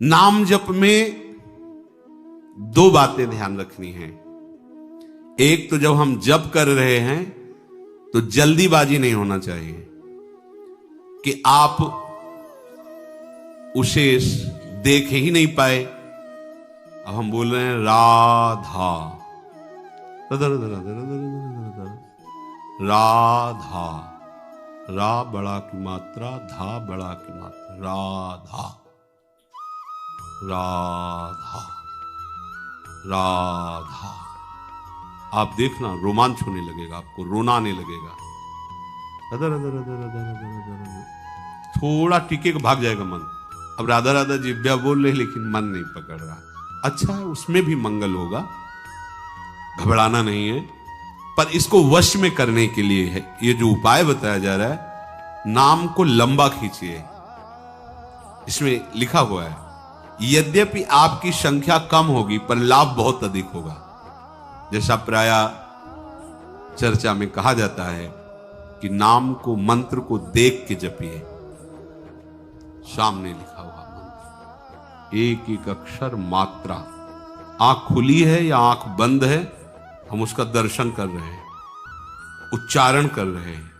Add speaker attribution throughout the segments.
Speaker 1: नाम जप में दो बातें ध्यान रखनी है। एक तो जब हम जप कर रहे हैं तो जल्दीबाजी नहीं होना चाहिए कि आप उसे देख ही नहीं पाए। अब हम बोल रहे हैं राधा राधा, रा बड़ा की मात्रा, धा बड़ा की मात्रा, राधा राधा राधा। आप देखना रोमांच होने लगेगा, आपको रोना आने लगेगा। Other other other other other other, थोड़ा टिके भाग जाएगा मन। अब राधा राधा जिब्या बोल रहे लेकिन मन नहीं पकड़ रहा। अच्छा है, उसमें भी मंगल होगा, घबराना नहीं है। पर इसको वश में करने के लिए है ये जो उपाय बताया जा रहा है, नाम को लंबा खींचिए। इसमें लिखा हुआ है यद्यपि आपकी संख्या कम होगी पर लाभ बहुत अधिक होगा। जैसा प्राय चर्चा में कहा जाता है कि नाम को, मंत्र को देख के जपिए। सामने लिखा हुआ मंत्र, एक एक अक्षर मात्रा, आंख खुली है या आंख बंद है, हम उसका दर्शन कर रहे हैं, उच्चारण कर रहे हैं।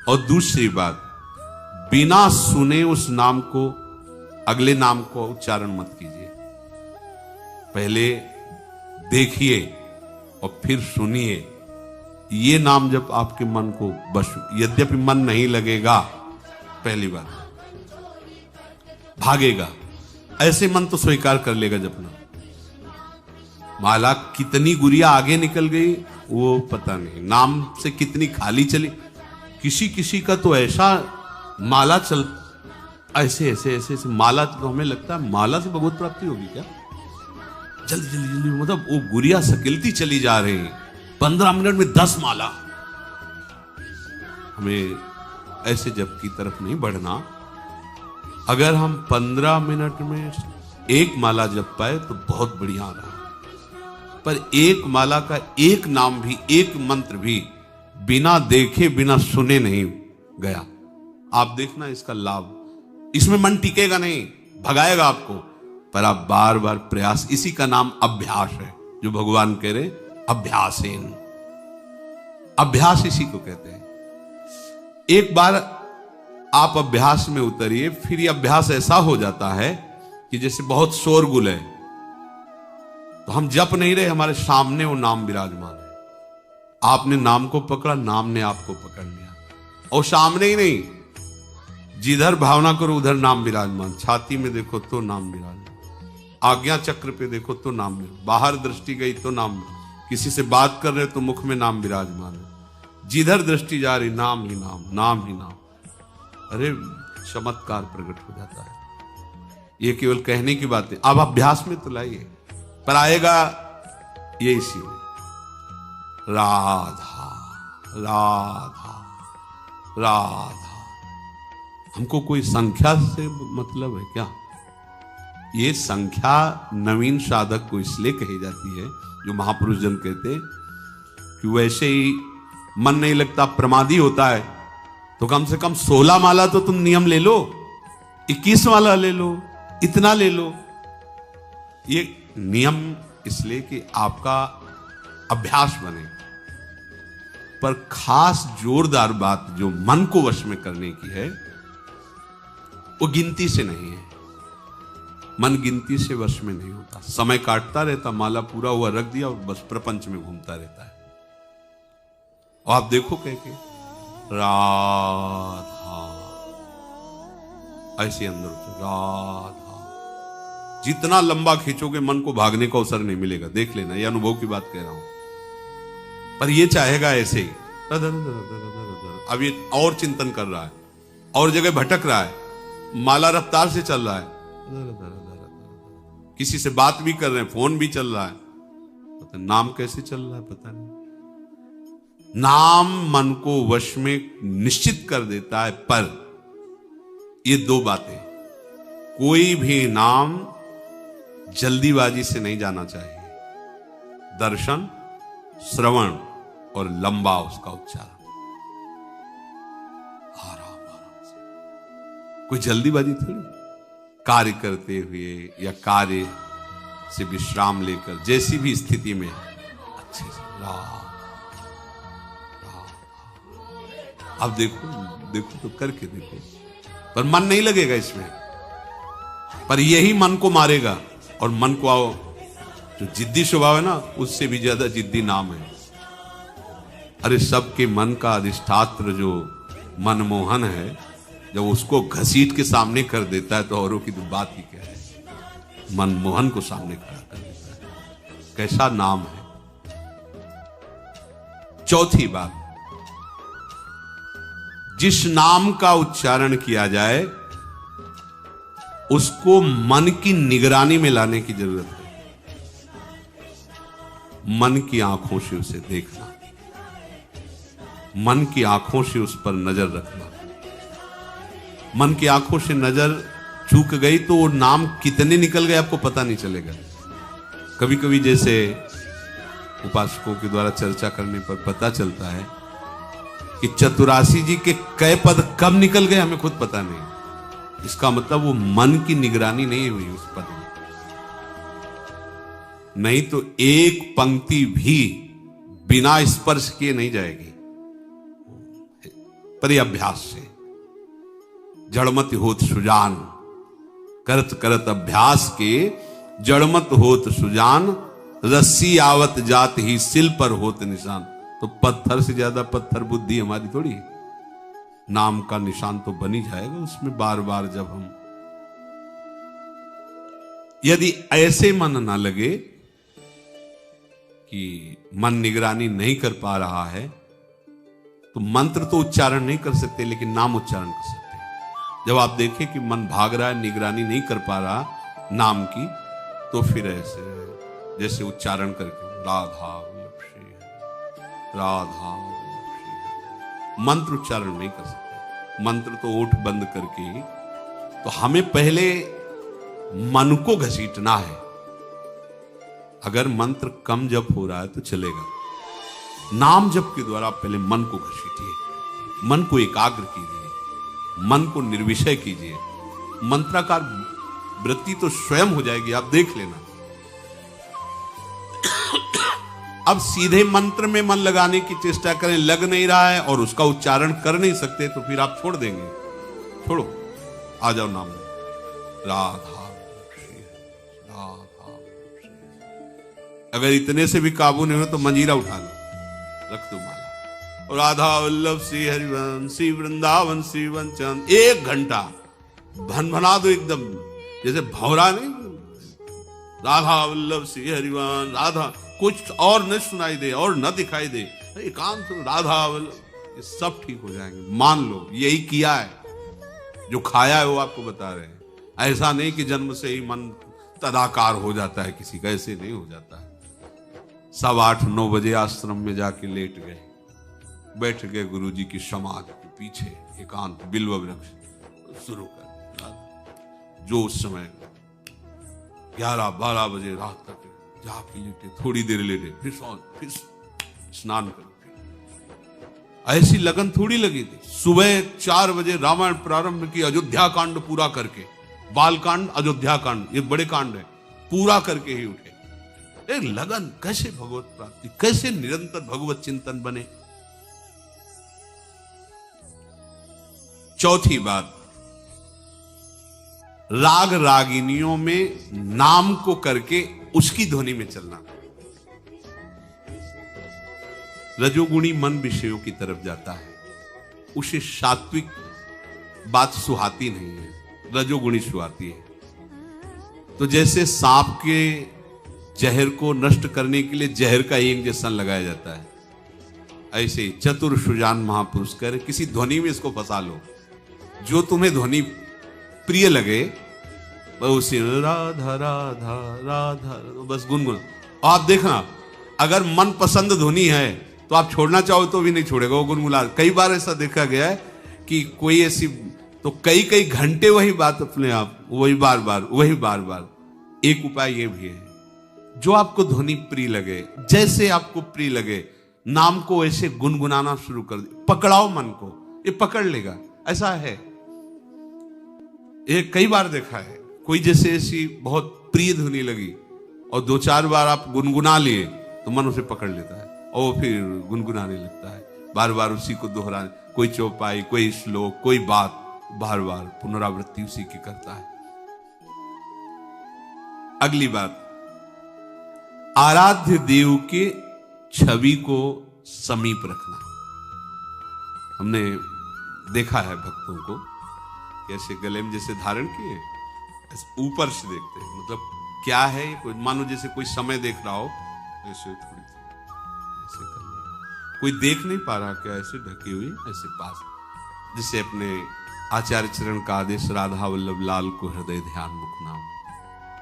Speaker 1: और दूसरी बात, बिना सुने उस नाम को, अगले नाम को उच्चारण मत कीजिए। पहले देखिए और फिर सुनिए। ये नाम जब आपके मन को बस, यद्यपि मन नहीं लगेगा, पहली बात भागेगा, ऐसे मन तो स्वीकार कर लेगा जपना। माला कितनी गुड़िया आगे निकल गई वो पता नहीं, नाम से कितनी खाली चली। किसी किसी का तो ऐसा माला चल, ऐसे ऐसे ऐसे ऐसे माला, तो हमें लगता है माला से भगवत प्राप्ति होगी क्या। जल्दी जल्दी जल्दी, मतलब वो गुड़िया सकिलती चली जा रही है, 15 मिनट में 10 माला। हमें ऐसे जप की तरफ नहीं बढ़ना। अगर हम 15 मिनट में एक माला जप पाए तो बहुत बढ़िया रहा। पर एक माला का एक नाम भी, एक मंत्र भी बिना देखे बिना सुने नहीं गया। आप देखना इसका लाभ, इसमें मन टिकेगा नहीं, भगाएगा आपको। पर आप बार बार प्रयास, इसी का नाम अभ्यास है, जो भगवान कह रहे अभ्यासेन। अभ्यास इसी को कहते हैं। एक बार आप अभ्यास में उतरिए, फिर ये अभ्यास ऐसा हो जाता है कि जैसे बहुत शोरगुल है तो हम जप नहीं रहे, हमारे सामने वो नाम विराजमान है। आपने नाम को पकड़ा, नाम ने आपको पकड़ लिया। और सामने ही नहीं, जिधर भावना करो उधर नाम विराजमान। छाती में देखो तो नाम विराजमान, आज्ञा चक्र पे देखो तो नाम विराजमान, बाहर दृष्टि गई तो नाम, किसी से बात कर रहे तो मुख में नाम विराजमान है। जिधर दृष्टि जा रही नाम ही नाम, नाम ही नाम। अरे चमत्कार प्रकट हो जाता है। ये केवल कहने की बात है, अब अभ्यास में तो लाइए, पर आएगा ये इसी में। राधा राधा राधा। हमको कोई संख्या से मतलब है क्या? ये संख्या नवीन साधक को इसलिए कही जाती है, जो महापुरुष जन कहते हैं कि वैसे ही मन नहीं लगता, प्रमादी होता है, तो कम से कम 16 माला तो तुम नियम ले लो, 21 माला ले लो, इतना ले लो। ये नियम इसलिए कि आपका अभ्यास बने। पर खास जोरदार बात जो मन को वश में करने की है, वो गिनती से नहीं है। मन गिनती से वश में नहीं होता, समय काटता रहता, माला पूरा हुआ रख दिया और बस प्रपंच में घूमता रहता है। और आप देखो कह के राधा, ऐसे अंदर राधा, जितना लंबा खींचोगे मन को भागने का अवसर नहीं मिलेगा। देख लेना, ये अनुभव की बात कह रहा हूं। पर ये चाहेगा ऐसे ही। अब ये और चिंतन कर रहा है, और जगह भटक रहा है, माला रफ्तार से चल रहा है, किसी से बात भी कर रहे हैं, फोन भी चल रहा है, पता नाम कैसे चल रहा है पता नहीं। नाम मन को वश में निश्चित कर देता है। पर ये दो बातें, कोई भी नाम जल्दीबाजी से नहीं जाना चाहिए। दर्शन, श्रवण और लंबा उसका उच्चारण, आराम आराम से। कोई जल्दीबाजी थोड़ी, कार्य करते हुए या कार्य से विश्राम लेकर जैसी भी स्थिति में अच्छे से अब देखो तो करके देखो, पर मन नहीं लगेगा इसमें, पर यही मन को मारेगा। और मन को आओ जो जिद्दी स्वभाव है ना, उससे भी ज्यादा जिद्दी नाम है। अरे सबके मन का अधिष्ठात्र जो मनमोहन है, जब उसको घसीट के सामने कर देता है तो औरों की तो बात ही क्या है। मनमोहन को सामने खड़ा कर देता है, कैसा नाम है। चौथी बात, जिस नाम का उच्चारण किया जाए उसको मन की निगरानी में लाने की जरूरत है। मन की आंखों से उसे देखना, मन की आंखों से उस पर नजर रखना। मन की आंखों से नजर चूक गई तो वो नाम कितने निकल गए आपको पता नहीं चलेगा। कभी कभी जैसे उपासकों के द्वारा चर्चा करने पर पता चलता है कि चतुरासी जी के कई पद कब निकल गए हमें खुद पता नहीं। इसका मतलब वो मन की निगरानी नहीं हुई उस पद में, नहीं तो एक पंक्ति भी बिना स्पर्श किए नहीं जाएगी। पर अभ्यास से जड़मत होत सुजान, करत करत अभ्यास के जड़मत होत सुजान, रस्सी आवत जात ही सिल पर होत निशान। तो पत्थर से ज्यादा पत्थर बुद्धि हमारी थोड़ी है। नाम का निशान तो बन ही जाएगा उसमें बार बार जब हम, यदि ऐसे मन ना लगे कि मन निगरानी नहीं कर पा रहा है, तो मंत्र तो उच्चारण नहीं कर सकते लेकिन नाम उच्चारण कर सकते। जब आप देखें कि मन भाग रहा है, निगरानी नहीं कर पा रहा नाम की, तो फिर ऐसे जैसे उच्चारण करके राधा वल्लभ श्री राधा वल्लभ श्री, मंत्र उच्चारण नहीं कर सकते। मंत्र तो ओठ बंद करके, तो हमें पहले मन को घसीटना है। अगर मंत्र कम जप हो रहा है तो चलेगा, नाम जप के द्वारा पहले मन को घसीटिए, मन को एकाग्र कीजिए, मन को निर्विषय कीजिए। मंत्राकार वृत्ति तो स्वयं हो जाएगी, आप देख लेना। अब सीधे मंत्र में मन लगाने की चेष्टा करें, लग नहीं रहा है और उसका उच्चारण कर नहीं सकते, तो फिर आप छोड़ देंगे। छोड़ो, आ जाओ नाम में, राधा श्री राधा श्री। अगर इतने से भी काबू नहीं हो तो मंजीरा उठा लो, रख दो माला, और राधा वल्लभ श्री हरिवंश श्री वृंदावन श्री वंचन 1 घंटा भनभना दो एकदम, जैसे भौरा नहीं, राधा वल्लभ श्री हरिवंश राधा, कुछ और न सुनाई दे और न दिखाई दे, एकांत राधा वल्लभ, ये सब ठीक हो जाएंगे। मान लो यही किया है, जो खाया है वो आपको बता रहे हैं। ऐसा नहीं कि जन्म से ही मन तदाकार हो जाता है किसी का, ऐसे नहीं हो जाता है। सब 8-9 बजे आश्रम में जाके लेट गए, बैठ गए गुरुजी की समाधि के पीछे, एकांत बिल्व वृक्ष, शुरू कर जो उस समय 11-12 बजे रात तक जाके लेटे, थोड़ी देर लेटे, फिर स्नान करके। ऐसी लगन थोड़ी लगी थी। सुबह 4 बजे रामायण प्रारंभ की, अयोध्या कांड पूरा करके, बाल कांड अयोध्या कांड ये बड़े कांड है, पूरा करके ही उठे। एक लगन, कैसे भगवत प्राप्ति, कैसे निरंतर भगवत चिंतन बने। चौथी बात, राग रागिनियों में नाम को करके उसकी ध्वनि में चलना। रजोगुणी मन विषयों की तरफ जाता है, उसे सात्विक बात सुहाती नहीं है, रजोगुणी सुहाती है। तो जैसे सांप के जहर को नष्ट करने के लिए जहर का इंजेक्शन लगाया जाता है, ऐसे चतुर सुजान महापुरुष कर किसी ध्वनि में इसको फंसा लो, जो तुम्हें ध्वनि प्रिय लगे उसी राधा राधा राधा बस गुनगुन। आप देखना, अगर मन पसंद ध्वनि है तो आप छोड़ना चाहो तो भी नहीं छोड़ेगा, वो गुनगुना। कई बार ऐसा देखा गया है कि कोई ऐसी, तो कई घंटे वही बात अपने आप, वही बार बार। एक उपाय ये भी है, जो आपको ध्वनि प्रिय लगे, जैसे आपको प्रिय लगे, नाम को ऐसे गुनगुनाना शुरू कर दे, पकड़ाओ मन को, ये पकड़ लेगा। ऐसा है, ये कई बार देखा है। कोई जैसे ऐसी बहुत प्रिय ध्वनि लगी और 2-4 बार आप गुनगुना लिए तो मन उसे पकड़ लेता है और वो फिर गुनगुनाने लगता है, बार बार उसी को दोहराने, कोई चौपाई, कोई श्लोक, कोई बात, बार बार पुनरावृत्ति उसी की करता है। अगली बात, आराध्य देव के छवि को समीप रखना। हमने देखा है भक्तों को कैसे गले में जैसे धारण किए, ऐसे ऊपर से देखते हैं, मतलब क्या है, कोई मानो जैसे कोई समय देख रहा हो, ऐसे थोड़ी ऐसे कर ले, कोई देख नहीं पा रहा क्या, ऐसे ढकी हुई ऐसे पास, जिसे अपने आचार्य चरण का आदेश, राधा वल्लभ लाल को हृदय ध्यान मुख नाम,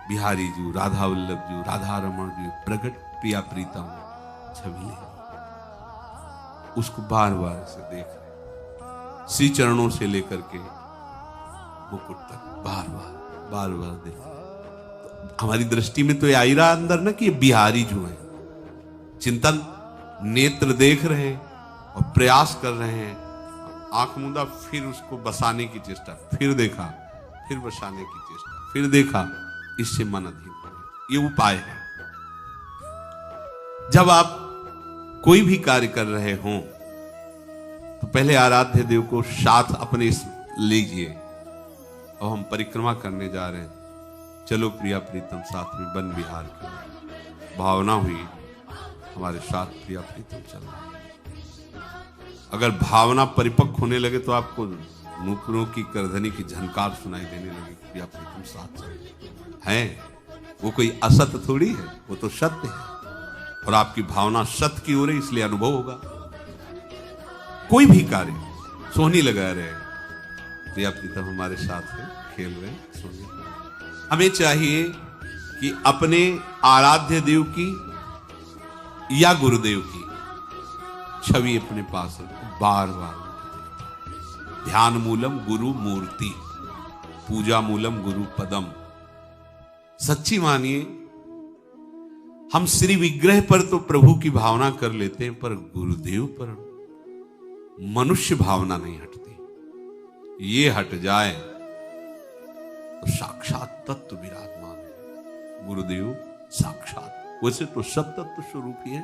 Speaker 1: बिहारी जू, राधा वल्लभ जू, राधा रमण जू, प्रगट प्रिया प्रीतम छवि ले, उसको बार बार से देख रहे, श्री चरणों से लेकर के मुकुट तक बार बार देख। तो हमारी दृष्टि में तो ये आ ही रहा अंदर ना कि ये बिहारी जो है, चिंतन नेत्र देख रहे हैं और प्रयास कर रहे हैं, आंख मूंदा, फिर उसको बसाने की चेष्टा, फिर देखा, फिर बसाने की चेष्टा, फिर देखा, इससे मन अधीन हो। ये उपाय है। जब आप कोई भी कार्य कर रहे हों तो पहले आराध्य देव को साथ अपने लीजिए। और हम परिक्रमा करने जा रहे हैं, चलो प्रिया प्रीतम साथ में बन बिहार की भावना हुई, हमारे साथ प्रिया प्रीतम चल रहा है। अगर भावना परिपक्व होने लगे तो आपको नूपुरों की करधनी की झनकार सुनाई देने लगी, प्रिया प्रीतम साथ चल है। वो कोई असत्य थोड़ी है, वो तो सत्य है, और आपकी भावना सत्य की हो रही, इसलिए अनुभव होगा। कोई भी कार्य सोहनी लगा रहे, प्रिया प्रीतम हमारे साथ है, खेल रहे हैं, सोहनी। हमें चाहिए कि अपने आराध्य देव की या गुरुदेव की छवि अपने पास रखो, बार बार। ध्यान मूलम गुरु मूर्ति, पूजा मूलम गुरु पदम। सच्ची मानिए, हम श्री विग्रह पर तो प्रभु की भावना कर लेते हैं, पर गुरुदेव पर मनुष्य भावना नहीं हटती। ये हट जाए तो साक्षात तत्व विराजमान है। गुरुदेव साक्षात, वैसे तो सब तत्व स्वरूप ही है,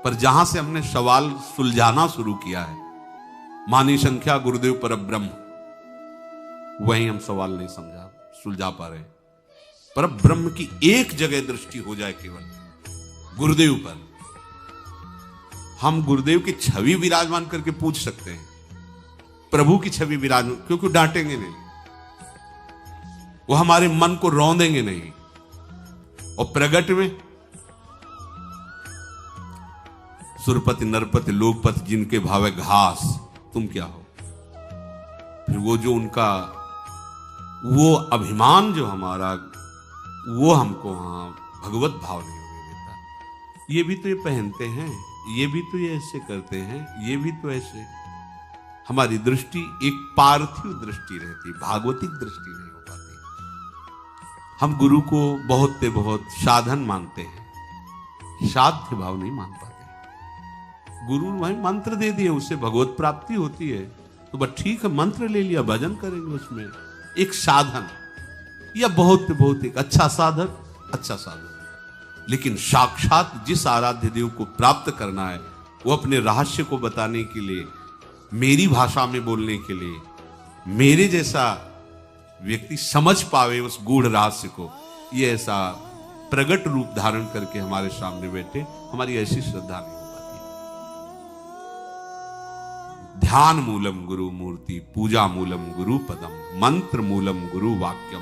Speaker 1: पर जहां से हमने सवाल सुलझाना शुरू किया है, मानी संख्या गुरुदेव पर ब्रह्म, वहीं हम सवाल नहीं सुलझा पा रहे। पर ब्रह्म की एक जगह दृष्टि हो जाए केवल गुरुदेव पर, हम गुरुदेव की छवि विराजमान करके पूछ सकते हैं, प्रभु की छवि विराजमान, क्योंकि डांटेंगे नहीं, वो हमारे मन को रौंदेंगे नहीं। और प्रगट में सुरपति नरपति लोकपति जिनके भावे घास, तुम क्या हो। फिर वो जो उनका वो अभिमान जो हमारा, वो हमको वहां भगवत भाव नहीं होने देता। ये भी तो ये पहनते हैं, ये भी तो ये ऐसे करते हैं, ये भी तो ऐसे। हमारी दृष्टि एक पार्थिव दृष्टि रहती, भागवतिक दृष्टि नहीं हो पाती। हम गुरु को बहुत साधन मानते हैं, साध्य भाव नहीं मान पाते। गुरु वही मंत्र दे दिए, उससे भगवत प्राप्ति होती है, तो बस ठीक है, मंत्र ले लिया, भजन करेंगे, उसमें एक साधन या बहुत एक अच्छा साधन। लेकिन साक्षात जिस आराध्य देव को प्राप्त करना है, वो अपने रहस्य को बताने के लिए, मेरी भाषा में बोलने के लिए, मेरे जैसा व्यक्ति समझ पावे उस गूढ़ रहस्य को, ये ऐसा प्रगट रूप धारण करके हमारे सामने बैठे, हमारी ऐसी श्रद्धा नहीं हो पाती। ध्यान मूलम गुरु मूर्ति, पूजा मूलम गुरु पदम, मंत्र मूलम गुरु वाक्यम,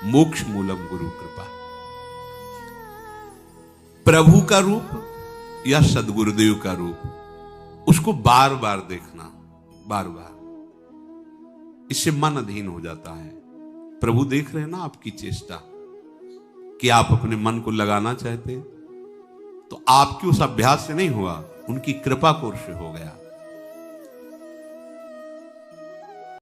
Speaker 1: मोक्ष मूलम गुरु कृपा। प्रभु का रूप या सदगुरुदेव का रूप, उसको बार बार देखना, बार बार, इससे मन अधीन हो जाता है। प्रभु देख रहे हैं ना आपकी चेष्टा, कि आप अपने मन को लगाना चाहते, तो आपके उस अभ्यास से नहीं हुआ, उनकी कृपा कोर से हो गया।